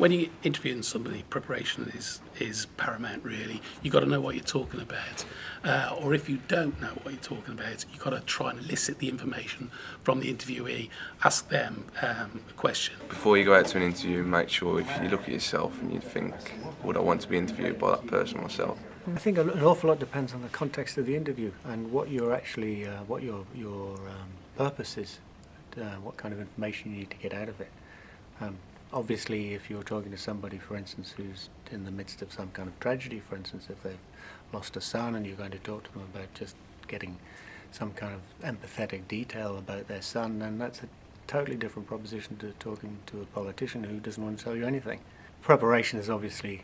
when you're interviewing somebody, preparation is paramount, really. You've got to know what you're talking about. Or if you don't know what you're talking about, you've got to try and elicit the information from the interviewee, ask them a question. Before you go out to an interview, make sure if you look at yourself and you think, would I want to be interviewed by that person myself? I think an awful lot depends on the context of the interview and what you're actually, what your purpose is, what kind of information you need to get out of it. Obviously, if you're talking to somebody, for instance, who's in the midst of some kind of tragedy, for instance, if they've lost a son and you're going to talk to them about just getting some kind of empathetic detail about their son, then that's a totally different proposition to talking to a politician who doesn't want to tell you anything. Preparation is obviously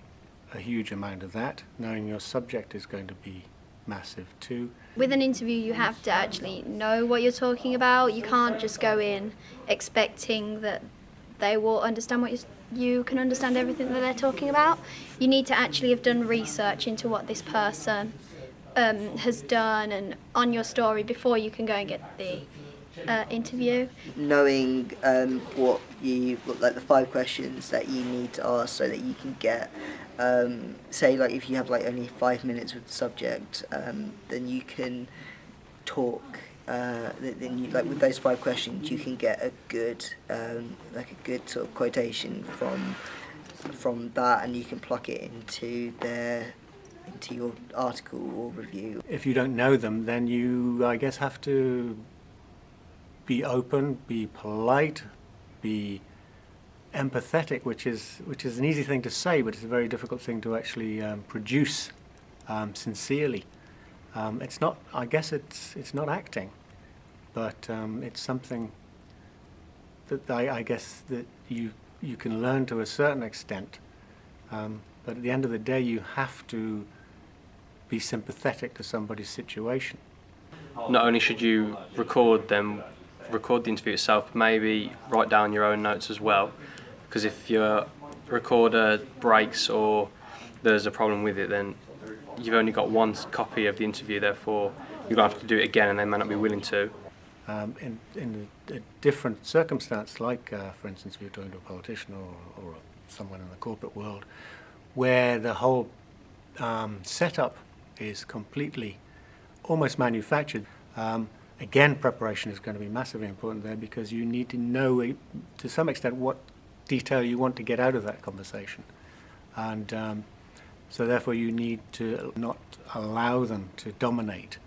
a huge amount of that. Knowing your subject is going to be massive too. With an interview, you have to actually know what you're talking about. You can't just go in expecting that they will understand what you can understand everything that they're talking about. You need to actually have done research into what this person has done and on your story before you can go and get the interview. Knowing what like the 5 questions that you need to ask so that you can get, say like if you have like only 5 minutes with the subject, then you can talk. Then you, like with those 5 questions, you can get a good sort of quotation from that, and you can pluck it into your article or review. If you don't know them, then you, I guess, have to be open, be polite, be empathetic, which is an easy thing to say, but it's a very difficult thing to actually produce sincerely. It's not. I guess it's not acting, but it's something that I guess that you can learn to a certain extent. But at the end of the day, you have to be sympathetic to somebody's situation. Not only should you record the interview itself, but maybe write down your own notes as well. Because if your recorder breaks or there's a problem with it, then you've only got one copy of the interview, therefore you're going to have to do it again and they may not be willing to. In a different circumstance, like for instance if you're talking to a politician or someone in the corporate world, where the whole setup is completely almost manufactured, again preparation is going to be massively important there, because you need to know to some extent what detail you want to get out of that conversation, and so therefore you need to not allow them to dominate